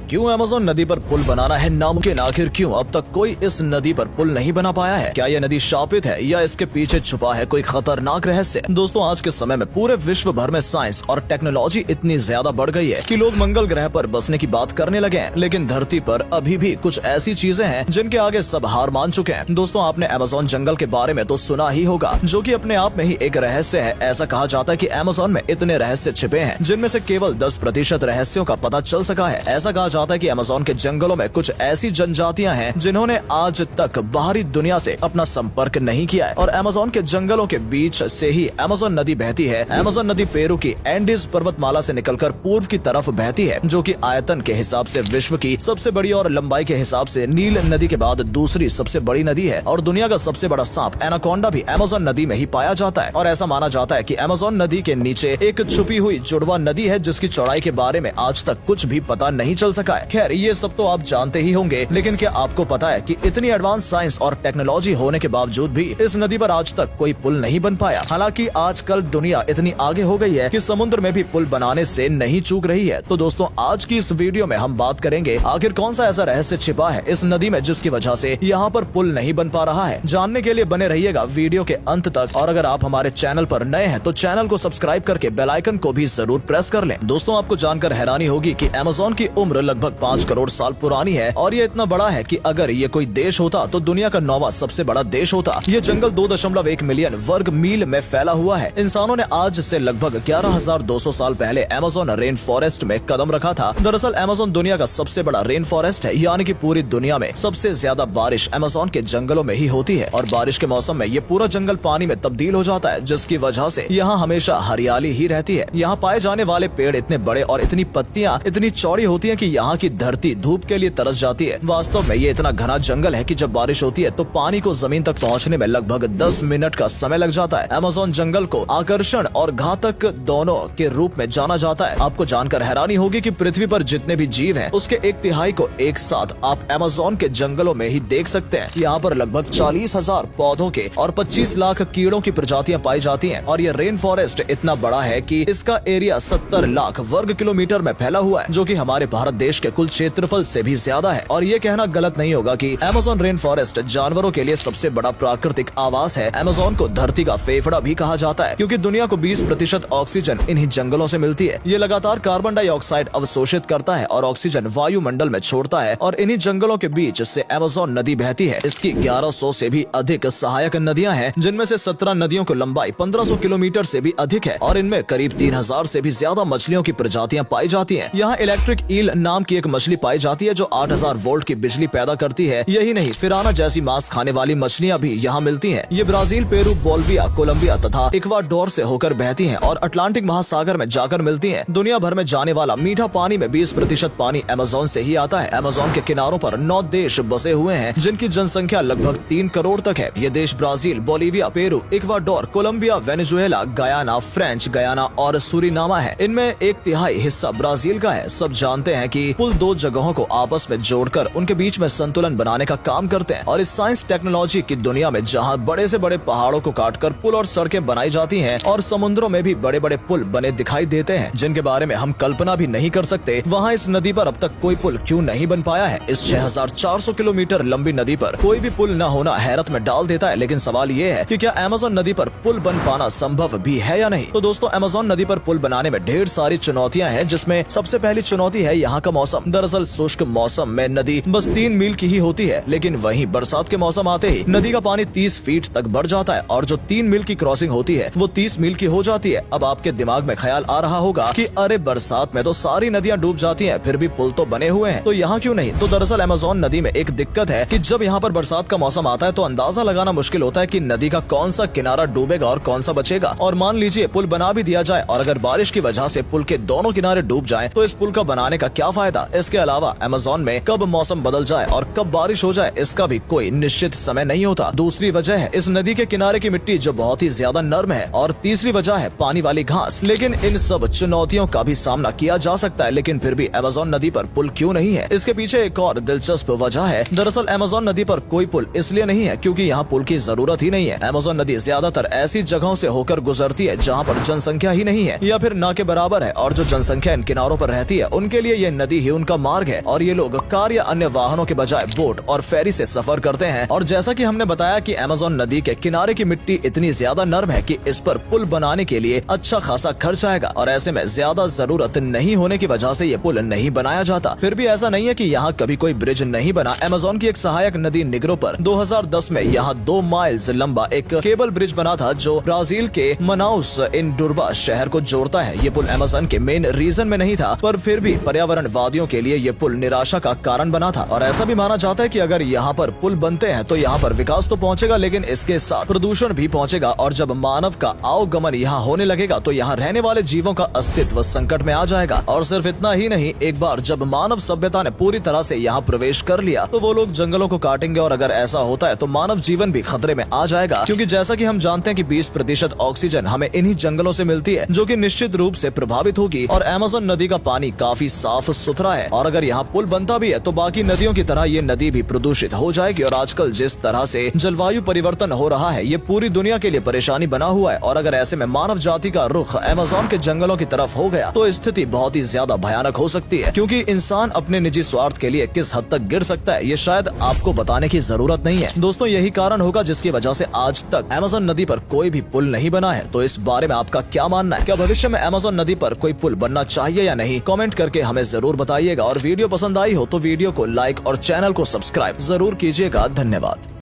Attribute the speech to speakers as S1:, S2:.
S1: क्यों अमेज़न नदी पर पुल बनाना है नामुमकिन? आखिर क्यों अब तक कोई इस नदी पर पुल नहीं बना पाया है? क्या यह नदी शापित है या इसके पीछे छुपा है कोई खतरनाक रहस्य? दोस्तों, आज के समय में पूरे विश्व भर में साइंस और टेक्नोलॉजी इतनी ज्यादा बढ़ गई है कि लोग मंगल ग्रह पर बसने की बात करने लगे हैं, लेकिन धरती पर अभी भी कुछ ऐसी चीजें हैं जिनके आगे सब हार मान चुके हैं। दोस्तों, आपने अमेज़न जंगल के बारे में तो सुना ही होगा, जो कि अपने आप में ही एक रहस्य है। ऐसा कहा जाता है कि अमेज़न में इतने रहस्य छिपे हैं जिनमें से केवल 10% रहस्यों का पता चल सका है। ऐसा कहा जाता है कि अमेज़न के जंगलों में कुछ ऐसी जनजातियां हैं जिन्होंने आज तक बाहरी दुनिया से अपना संपर्क नहीं किया है, और अमेज़न के जंगलों के बीच से ही अमेज़न नदी बहती है। अमेज़न नदी पेरू की एंडीज पर्वतमाला से निकलकर पूर्व की तरफ बहती है, जो कि आयतन के हिसाब से विश्व की सबसे बड़ी और लंबाई के हिसाब से नील नदी के बाद दूसरी सबसे बड़ी नदी है। और दुनिया का सबसे बड़ा सांप एनाकोंडा भी अमेज़न नदी में ही पाया जाता है। और ऐसा माना जाता है कि अमेज़न नदी के नीचे एक छुपी हुई जुड़वा नदी है जिसकी चौड़ाई के बारे में आज तक कुछ भी पता नहीं चल सका है। खैर, ये सब तो आप जानते ही होंगे, लेकिन क्या आपको पता है कि इतनी एडवांस साइंस और टेक्नोलॉजी होने के बावजूद भी इस नदी पर आज तक कोई पुल नहीं बन पाया? हालांकि आजकल दुनिया इतनी आगे हो गई है कि समुद्र में भी पुल बनाने से नहीं चूक रही है। तो दोस्तों, आज की इस वीडियो में हम बात करेंगे आखिर कौन सा ऐसा रहस्य छिपा है इस नदी में जिसकी वजह से यहाँ पर पुल नहीं बन पा रहा है। जानने के लिए बने रहिएगा वीडियो के अंत तक, और अगर आप हमारे चैनल पर नए हैं तो चैनल को सब्सक्राइब करके बेल आइकन को भी जरूर प्रेस कर लें। दोस्तों, आपको जानकर हैरानी होगी कि अमेज़न की उम्र लगभग 5 करोड़ साल पुरानी है, और ये इतना बड़ा है कि अगर ये कोई देश होता तो दुनिया का 9वां सबसे बड़ा देश होता। ये जंगल 2.1 मिलियन वर्ग मील में फैला हुआ है। इंसानों ने आज से लगभग 11,200 साल पहले अमेज़न रेन फॉरेस्ट में कदम रखा था। दरअसल अमेज़न दुनिया का सबसे बड़ा रेन फॉरेस्ट है, यानी कि पूरी दुनिया में सबसे ज्यादा बारिश अमेज़न के जंगलों में ही होती है। और बारिश के मौसम में ये पूरा जंगल पानी में तब्दील हो जाता है, जिसकी वजह से यहाँ हमेशा हरियाली ही रहती है। यहाँ पाए जाने वाले पेड़ इतने बड़े और इतनी पत्तियां इतनी चौड़ी होती हैं कि यहाँ की धरती धूप के लिए तरस जाती है। वास्तव में ये इतना घना जंगल है कि जब बारिश होती है तो पानी को जमीन तक पहुँचने में लगभग 10 मिनट का समय लग जाता है। अमेज़न जंगल को आकर्षण और घातक दोनों के रूप में जाना जाता है। आपको जानकर हैरानी होगी कि पृथ्वी पर जितने भी जीव हैं, उसके 1/3 को एक साथ आप अमेज़न के जंगलों में ही देख सकते हैं। यहाँ पर लगभग 40,000 पौधों के और 25 लाख कीड़ों की प्रजातियां पाई जाती हैं। और ये रेन फॉरेस्ट इतना बड़ा है कि इसका एरिया 70 लाख वर्ग किलोमीटर में फैला हुआ है, जो कि हमारे भारत देश के कुल क्षेत्रफल से भी ज्यादा है। और ये कहना गलत नहीं होगा कि अमेज़न रेन फॉरेस्ट जानवरों के लिए सबसे बड़ा प्राकृतिक आवास है। अमेज़न को धरती का फेफड़ा भी कहा जाता है, क्योंकि दुनिया को 20% ऑक्सीजन इन्हीं जंगलों से मिलती है। ये लगातार कार्बन डाइऑक्साइड अवशोषित करता है और ऑक्सीजन वायुमंडल में छोड़ता है, और इन्हीं जंगलों के बीच से अमेज़न नदी बहती है। इसकी 1100 से भी अधिक सहायक नदियां हैं, जिनमें से 17 नदियों की लंबाई 1500 किलोमीटर से भी अधिक है, और इनमें करीब 3000 से भी ज्यादा मछलियों की प्रजातियां पाई जाती हैं। यहाँ इलेक्ट्रिक ईल नाम की एक मछली पाई जाती है जो 8000 वोल्ट की बिजली पैदा करती है। यही नहीं, पिराना जैसी मांस खाने वाली मछलियां भी यहाँ मिलती हैं। ये ब्राजील, पेरू, बोलिविया, कोलंबिया तथा इक्वाडोर से होकर बहती हैं और अटलांटिक महासागर में जाकर मिलती हैं। दुनिया भर में जाने वाला मीठा पानी में 20% पानी अमेज़न से ही आता है। अमेज़न के किनारों पर 9 देश बसे हुए हैं, जिनकी जनसंख्या लगभग 3 करोड़ तक है। ये देश Brazil, Bolivia, Peru, Ecuador, Colombia, Venezuela, Guyana, French Guyana और सूरीनामा है। इनमें 1/3 हिस्सा ब्राजील का है। सब जानते हैं कि पुल 2 जगहों को आपस में जोड़कर उनके बीच में संतुलन बनाने का काम करते हैं। और इस साइंस टेक्नोलॉजी की दुनिया में जहाँ बड़े से बड़े पहाड़ों को काटकर पुल और सड़कें बनाई जाती हैं, और समुद्रों में भी बड़े बड़े पुल बने दिखाई देते हैं जिनके बारे में हम कल्पना भी नहीं कर सकते, वहाँ इस नदी पर अब तक कोई पुल क्यों नहीं बन पाया है? इस 6400 किलोमीटर लंबी नदी पर कोई भी पुल न होना हैरत में डाल देता है। लेकिन सवाल ये है कि क्या अमेज़न नदी पर पुल बन पाना संभव भी है या नहीं? तो दोस्तों, अमेज़न नदी पर पुल बनाने में ढेर सारी चुनौतियां हैं, जिसमें सबसे पहली चुनौती है यहाँ का मौसम। दरअसल शुष्क मौसम में नदी बस 3 मील की ही होती है, लेकिन वहीं बरसात के मौसम आते ही नदी का पानी 30 फीट तक बढ़ जाता है, और जो 3 मील की क्रॉसिंग होती है वो 30 मील की हो जाती है। अब आपके दिमाग में ख्याल आ रहा होगा कि अरे, बरसात में तो सारी नदियां डूब जाती हैं, फिर भी पुल तो बने हुए हैं, तो यहाँ क्यों नहीं? तो दरअसल अमेज़न नदी में एक दिक्कत है कि जब यहाँ पर बरसात का मौसम आता है तो अंदाजा लगाना मुश्किल होता है कि नदी का कौन सा किनारा डूबेगा और कौन सा बचेगा। और मान लीजिए पुल बना भी दिया जाए, और अगर बारिश की वजह से पुल के दोनों किनारे डूब जाएं, तो इस पुल का बनाने का क्या फायदा? इसके अलावा अमेज़न में कब मौसम बदल जाए और कब बारिश हो जाए, इसका भी कोई निश्चित समय नहीं होता। दूसरी वजह है इस नदी के किनारे की मिट्टी जो बहुत ही ज्यादा नर्म है, और तीसरी वजह है पानी वाली घास। लेकिन इन सब चुनौतियों का भी सामना किया जा सकता है, लेकिन फिर भी अमेज़न नदी पर पुल क्यों नहीं है? इसके पीछे एक और दिलचस्प वजह है। दरअसल अमेज़न नदी पर कोई पुल इसलिए नहीं है क्योंकि यहाँ पुल की जरूरत ही नहीं है। अमेज़न नदी ज्यादातर ऐसी जगहों से होकर गुजरती है जहाँ पर जनसंख्या ही नहीं है या फिर ना के बराबर है, और जो जनसंख्या इन किनारों पर रहती है उनके लिए ये नदी नदी ही उनका मार्ग है और ये लोग कार या अन्य वाहनों के बजाय बोट और फेरी से सफर करते हैं। और जैसा कि हमने बताया कि अमेज़न नदी के किनारे की मिट्टी इतनी ज्यादा नरम है कि इस पर पुल बनाने के लिए अच्छा खासा खर्च आएगा और ऐसे में ज्यादा जरूरत नहीं होने की वजह से ये पुल नहीं बनाया जाता। फिर भी ऐसा नहीं है कि यहाँ कभी कोई ब्रिज नहीं बना। अमेज़न की एक सहायक नदी निग्रो पर 2010 में यहाँ 2 माइल्स लंबा एक केबल ब्रिज बना था जो ब्राजील के मनाउस इंडुर्बा शहर को जोड़ता है। ये पुल अमेज़न के मेन रीजन में नहीं था, पर फिर भी पर्यावरणवादियों के लिए ये पुल निराशा का कारण बना था। और ऐसा भी माना जाता है कि अगर यहाँ पर पुल बनते हैं तो यहाँ पर विकास तो पहुँचेगा, लेकिन इसके साथ प्रदूषण भी पहुँचेगा। और जब मानव का आवागमन यहाँ होने लगेगा तो यहाँ रहने वाले जीवों का अस्तित्व संकट में आ जाएगा। और सिर्फ इतना ही नहीं, एक बार जब मानव सभ्यता ने पूरी तरह से यहाँ प्रवेश कर लिया तो वो लोग जंगलों को काटेंगे और अगर ऐसा होता है तो मानव जीवन भी खतरे में आ जाएगा, क्योंकि जैसा कि हम जानते हैं कि 20% ऑक्सीजन हमें इन्हीं जंगलों से मिलती है, जो कि निश्चित रूप से प्रभावित होगी। और अमेज़न नदी का पानी काफी साफ सुथरा है और अगर यहाँ पुल बनता भी है तो बाकी नदियों की तरह ये नदी भी प्रदूषित हो जाएगी। और आजकल जिस तरह से जलवायु परिवर्तन हो रहा है ये पूरी दुनिया के लिए परेशानी बना हुआ है। और अगर ऐसे में मानव जाति का रुख अमेज़न के जंगलों की तरफ हो गया तो स्थिति बहुत ही ज्यादा भयानक हो सकती है, क्योंकि इंसान अपने निजी स्वार्थ के लिए किस हद तक गिर सकता है ये शायद आपको बताने की जरूरत नहीं है। दोस्तों, यही कारण होगा जिसकी वजह से आज तक अमेज़न नदी पर कोई भी पुल नहीं बना है। तो इस बारे में आपका क्या मानना है? क्या भविष्य में अमेज़न नदी पर कोई पुल बनना चाहिए या नहीं? कमेंट करके हमें जरूर बताइएगा। और वीडियो पसंद आई हो तो वीडियो को लाइक और चैनल को सब्सक्राइब जरूर कीजिएगा। धन्यवाद।